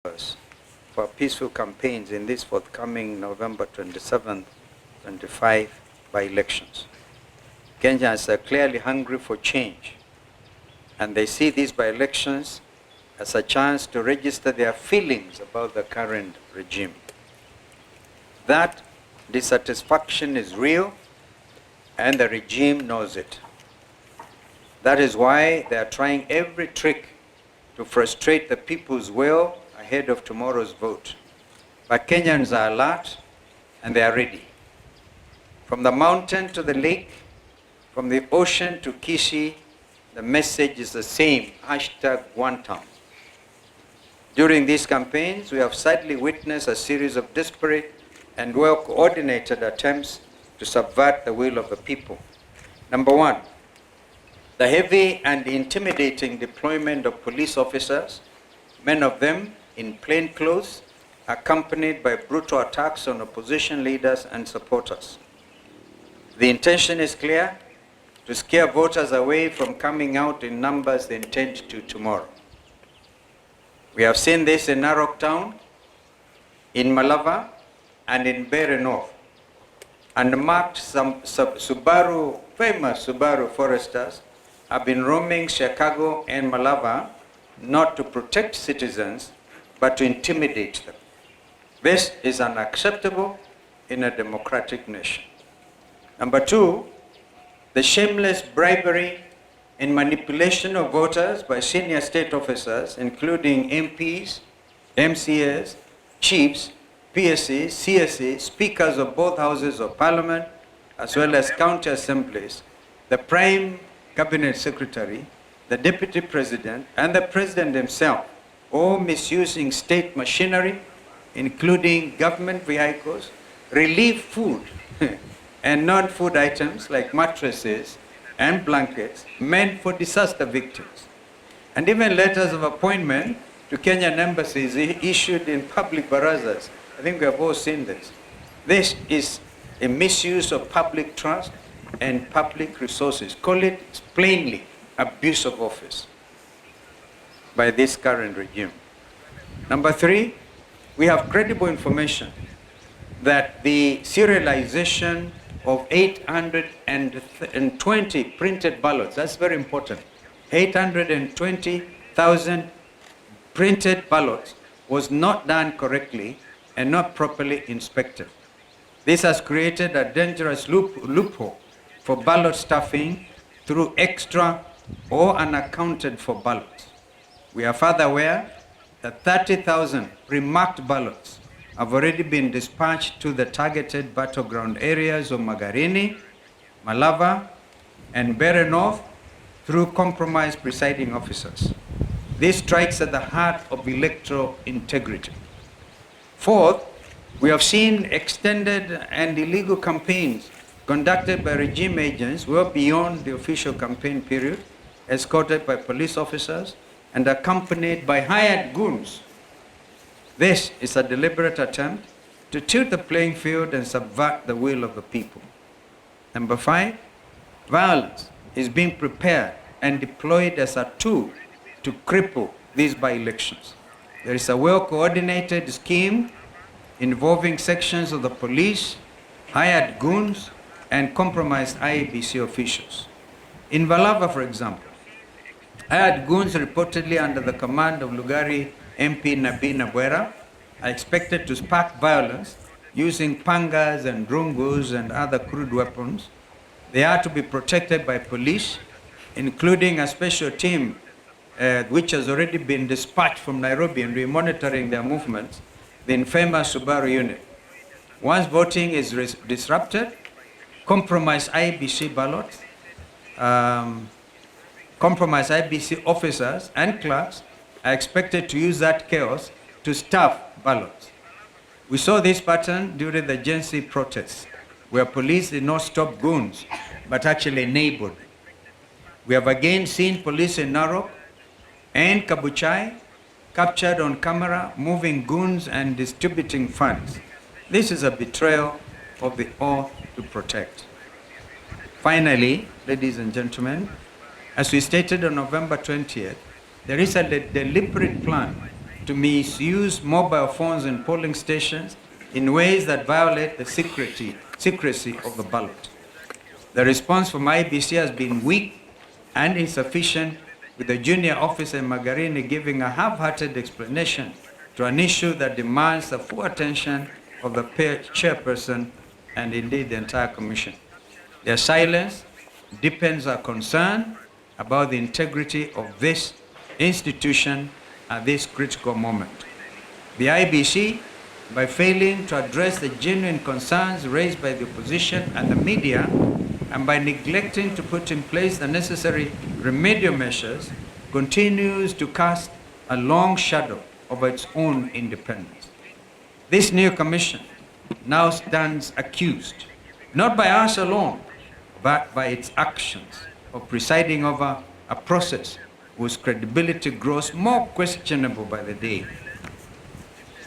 for peaceful campaigns in this forthcoming November 27th, 25 by-elections. Kenyans are clearly hungry for change, and they see these by-elections as a chance to register their feelings about the current regime. That dissatisfaction is real, and the regime knows it. That is why they are trying every trick to frustrate the people's will ahead of tomorrow's vote. But Kenyans are alert and they are ready. From the mountain to the lake, from the ocean to Kisii, the message is the same, #OneTown. During these campaigns, we have sadly witnessed a series of disparate and well-coordinated attempts to subvert the will of the people. Number one, the heavy and intimidating deployment of police officers, many of them in plain clothes, accompanied by brutal attacks on opposition leaders and supporters. The intention is clear: to scare voters away from coming out in numbers they intend to tomorrow. We have seen this in Narok Town, in Malava, and in Bere North. Unmarked famous Subaru foresters have been roaming Chicago and Malava not to protect citizens, but to intimidate them. This is unacceptable in a democratic nation. Number two, the shameless bribery and manipulation of voters by senior state officers, including MPs, MCAs, chiefs, PSAs, CSAs, speakers of both houses of parliament, as well as county assemblies, the prime cabinet secretary, the deputy president, and the president himself, all misusing state machinery, including government vehicles, relief food, and non-food items like mattresses and blankets meant for disaster victims, and even letters of appointment to Kenyan embassies issued in public barazas. I think we have all seen this. This is a misuse of public trust and public resources. Call it plainly abuse of office by this current regime. Number three, we have credible information that the serialization of 820 printed ballots, that's very important, 820,000 printed ballots was not done correctly and not properly inspected. This has created a dangerous loophole for ballot stuffing through extra or unaccounted for ballots. We are further aware that 30,000 pre-marked ballots have already been dispatched to the targeted battleground areas of Magarini, Malava, and Bere North through compromised presiding officers. This strikes at the heart of electoral integrity. Fourth, we have seen extended and illegal campaigns conducted by regime agents well beyond the official campaign period, escorted by police officers and accompanied by hired goons. This is a deliberate attempt to tilt the playing field and subvert the will of the people. Number five, violence is being prepared and deployed as a tool to cripple these by-elections. There is a well-coordinated scheme involving sections of the police, hired goons, and compromised IEBC officials. In Valava, for example, hired goons reportedly under the command of Lugari MP Nabi Nabwera are expected to spark violence using pangas and drungus and other crude weapons. They are to be protected by police, including a special team which has already been dispatched from Nairobi and we're monitoring their movements, the infamous Subaru unit. Once voting is disrupted, compromised IEBC ballots, compromised IEBC officers and clerks are expected to use that chaos to stuff ballots. We saw this pattern during the Gen Z protests, where police did not stop goons, but actually enabled. We have again seen police in Narok and Kabuchai captured on camera moving goons and distributing funds. This is a betrayal of the oath to protect. Finally, ladies and gentlemen, as we stated on November 20th, there is a deliberate plan to misuse mobile phones in polling stations in ways that violate the secrecy of the ballot. The response from IBC has been weak and insufficient, with the junior officer Magarini giving a half-hearted explanation to an issue that demands the full attention of the chairperson and indeed the entire commission. Their silence deepens our concern about the integrity of this institution at this critical moment. The IBC, by failing to address the genuine concerns raised by the opposition and the media, and by neglecting to put in place the necessary remedial measures, continues to cast a long shadow over its own independence. This new commission now stands accused, not by us alone, but by its actions of presiding over a process whose credibility grows more questionable by the day.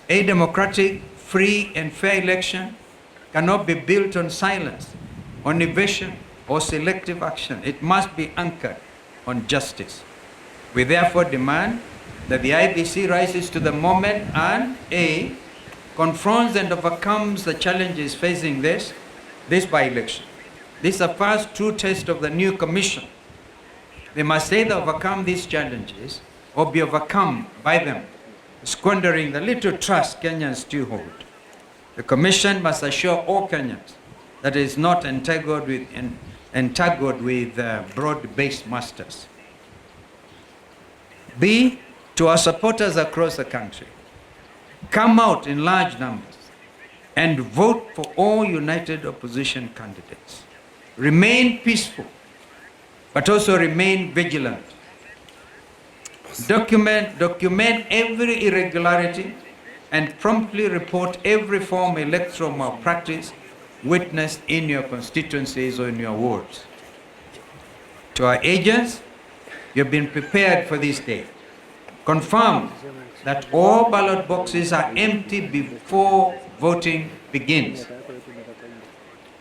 A democratic, free, and fair election cannot be built on silence, on evasion, or selective action. It must be anchored on justice. We therefore demand that the IBC rises to the moment and A, confronts and overcomes the challenges facing this by-election. This is the first true test of the new commission. They must either overcome these challenges or be overcome by them, squandering the little trust Kenyans still hold. The commission must assure all Kenyans that it is not entangled with broad-based masters. B, to our supporters across the country, come out in large numbers and vote for all united opposition candidates. Remain peaceful, but also remain vigilant. Document every irregularity and promptly report every form of electoral malpractice witnessed in your constituencies or in your wards. To our agents, you have been prepared for this day. Confirm that all ballot boxes are empty before voting begins.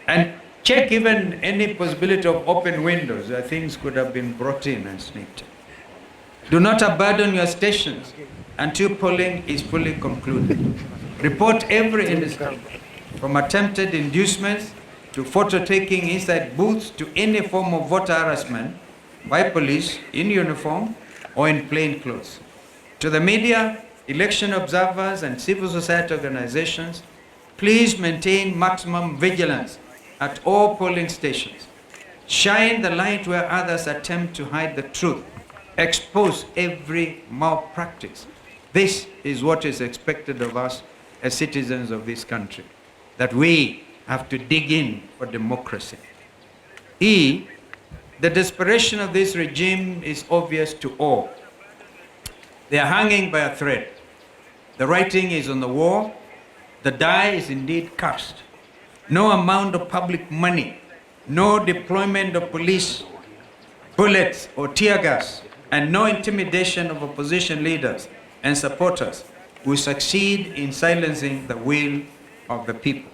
And check even any possibility of open windows where things could have been brought in and sneaked in. Do not abandon your stations until polling is fully concluded. Report every incident, from attempted inducements to photo taking inside booths to any form of voter harassment by police in uniform or in plain clothes. To the media, election observers, and civil society organizations, please maintain maximum vigilance at all polling stations. Shine the light where others attempt to hide the truth. Expose every malpractice. This is what is expected of us as citizens of this country, that we have to dig in for democracy. E, the desperation of this regime is obvious to all. They are hanging by a thread. The writing is on the wall. The die is indeed cast. No amount of public money, no deployment of police, bullets or tear gas, and no intimidation of opposition leaders and supporters will succeed in silencing the will of the people.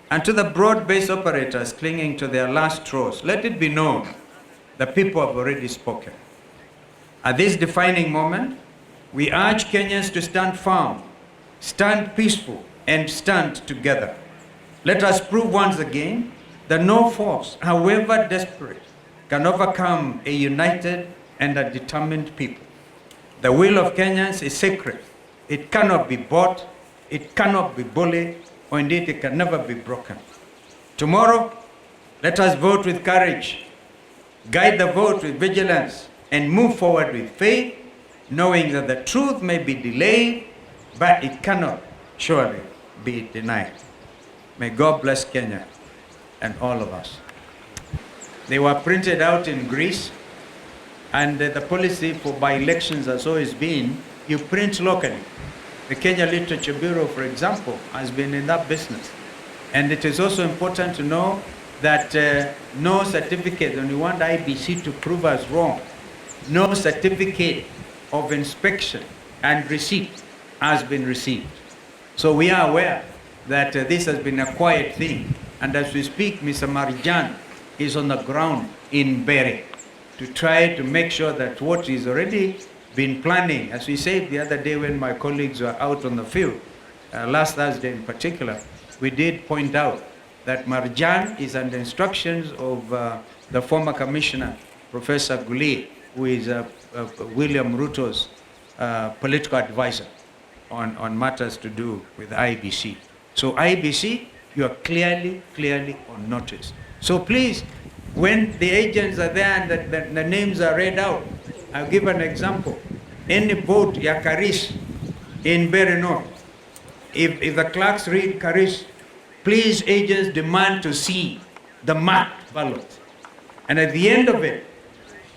And to the broad-based operators clinging to their last straws, let it be known the people have already spoken. At this defining moment, we urge Kenyans to stand firm, stand peaceful, and stand together. Let us prove once again that no force, however desperate, can overcome a united and a determined people. The will of Kenyans is sacred. It cannot be bought, it cannot be bullied, or indeed it can never be broken. Tomorrow, let us vote with courage, guide the vote with vigilance, and move forward with faith, knowing that the truth may be delayed, but it cannot surely be denied. May God bless Kenya and all of us. They were printed out in Greece, and the policy for by-elections has always been, you print locally. The Kenya Literature Bureau, for example, has been in that business. And it is also important to know that no certificate, and we want IBC to prove us wrong, no certificate of inspection and receipt has been received. So we are aware that this has been a quiet thing. And as we speak, Mr. Marijan is on the ground in Bere to try to make sure that what is already been planning, as we said the other day when my colleagues were out on the field, last Thursday in particular, we did point out that Marjan is under instructions of the former commissioner, Professor Guli, who is William Ruto's political advisor on matters to do with IBC. So IBC, you are clearly on notice. So please, when the agents are there and the names are read out, I'll give an example. Any vote ya Karish in Berry North, if the clerks read Karish, please agents demand to see the marked ballot. And at the end of it,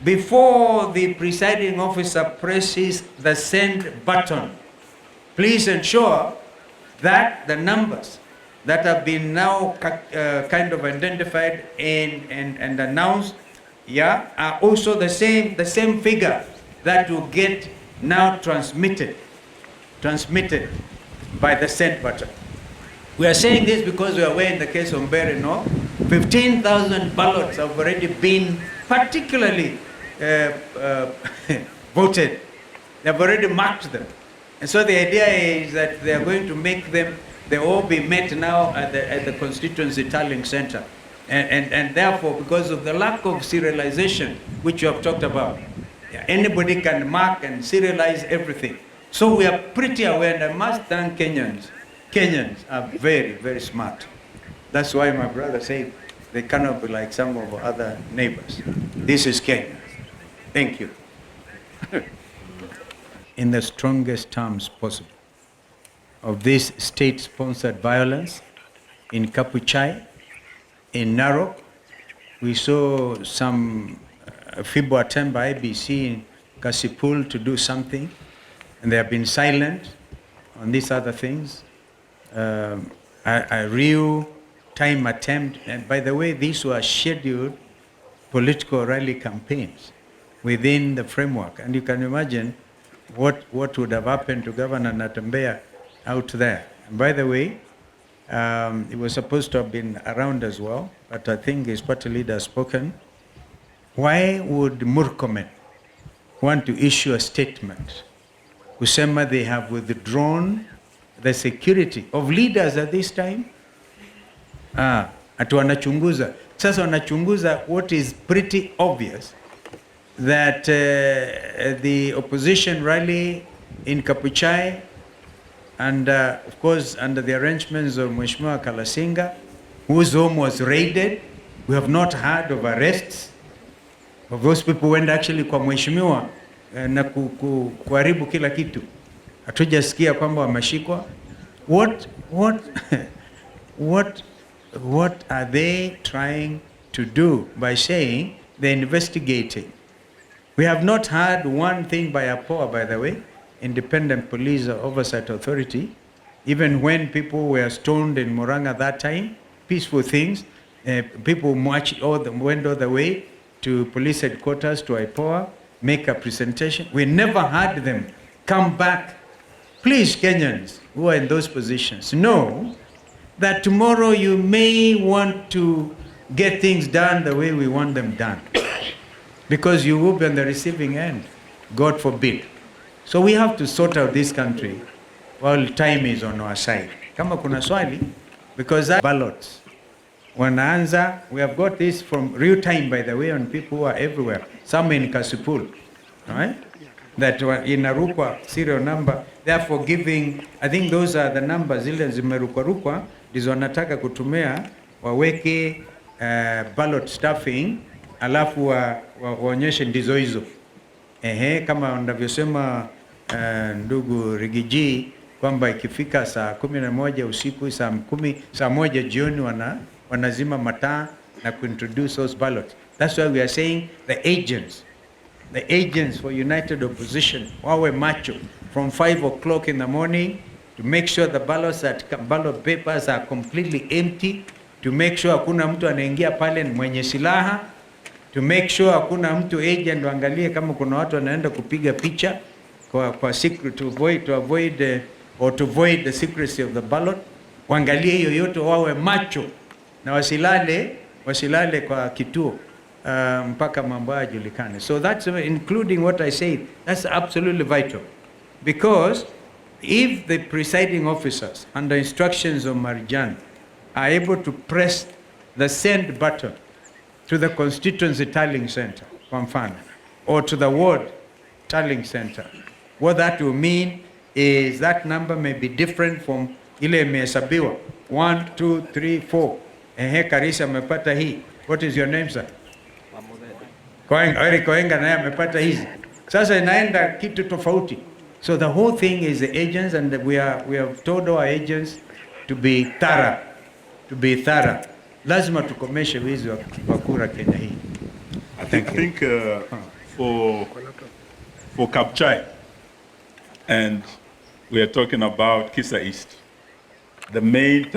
before the presiding officer presses the send button, please ensure that the numbers that have been now kind of identified and announced, are also the same figure that will get now transmitted by the send button. We are saying this because we are aware in the case of Mbeere North, 15,000 ballots have already been particularly voted. They have already marked them. And so the idea is that they are going to make them, they all be met now at the constituency tallying center. And therefore, because of the lack of serialization, which you have talked about, anybody can mark and serialize everything. So we are pretty aware, and I must thank Kenyans. Kenyans are very smart. That's why my brother said they cannot be like some of our other neighbors. This is Kenya. Thank you. In the strongest terms possible of this state-sponsored violence in Kapuchai, in Narok, we saw some feeble attempt by IBC in Kasipul to do something, and they have been silent on these other things. A real time attempt, and by the way, these were scheduled political rally campaigns within the framework, and you can imagine what would have happened to Governor Natembeya out there. And by the way, he was supposed to have been around as well, but I think his party leader has spoken. Why would Murkomen want to issue a statement kusema they have withdrawn the security of leaders at this time? Atu wanachunguza. Sasa wanachunguza what is pretty obvious, that the opposition rally in Kapuchai, and of course under the arrangements of Mheshimiwa Kalasinga, whose home was raided, we have not heard of arrests of those people who went actually kwa Mheshimiwa na kuharibu kila kitu. Hatujasikia kwamba wameshikwa. What are they trying to do by saying they're investigating? We have not heard one thing by APOA, by the way, Independent Police Oversight Authority, even when people were stoned in Murang'a that time, peaceful things, people went all the way to police headquarters, to IPOA, make a presentation. We never heard them come back. Please, Kenyans who are in those positions, know that tomorrow you may want to get things done the way we want them done. Because you will be on the receiving end, God forbid. So we have to sort out this country while time is on our side. Kama kuna swali, because that ballots, wanaanza, we have got this from real time, by the way, on people who are everywhere. Some in Kasipul, right? That in Arukwa serial number, therefore giving, I think those are the numbers, zile zimerukwa, ndizo wanataka kutumia, waweke ballot stuffing, alafu waonyeshe ndizo hizo. Kama wanavyosema ndugu Rigiji, kwamba ikifika saa 11 usiku, saa 1 jioni wanazima mataa na kuintroduce those ballots. That's why we are saying the agents for United Opposition, wawe macho from 5 o'clock in the morning to make sure the ballot papers are completely empty, to make sure hakuna mtu anaingia pale mwenye silaha, to make sure hakuna mtu agent waangalie kama kuna watu wanaenda kupiga picha kwa secret, to avoid the secrecy of the ballot. Waangalie hiyo yote, wawe macho na wasilale kwa kituo. mpaka mambo haya yajulikane. So that's including what I said, that's absolutely vital. Because if the presiding officers, under instructions of Marjan, are able to press the send button to the constituency tallying center, kwa mfano, or to the ward tallying center, what that will mean is that number may be different from ile imehesabiwa 1 2 3 4. Karisa amepata hii. What is your name, sir? Koenga naye amepata hizi. Sasa inaenda kitu tofauti. So the whole thing is the agents, and we have told our agents to be thorough. Lazima tukomeshe wizi wa kura Kenya hii. I think for Kapchai, and we are talking about Kisa East, the main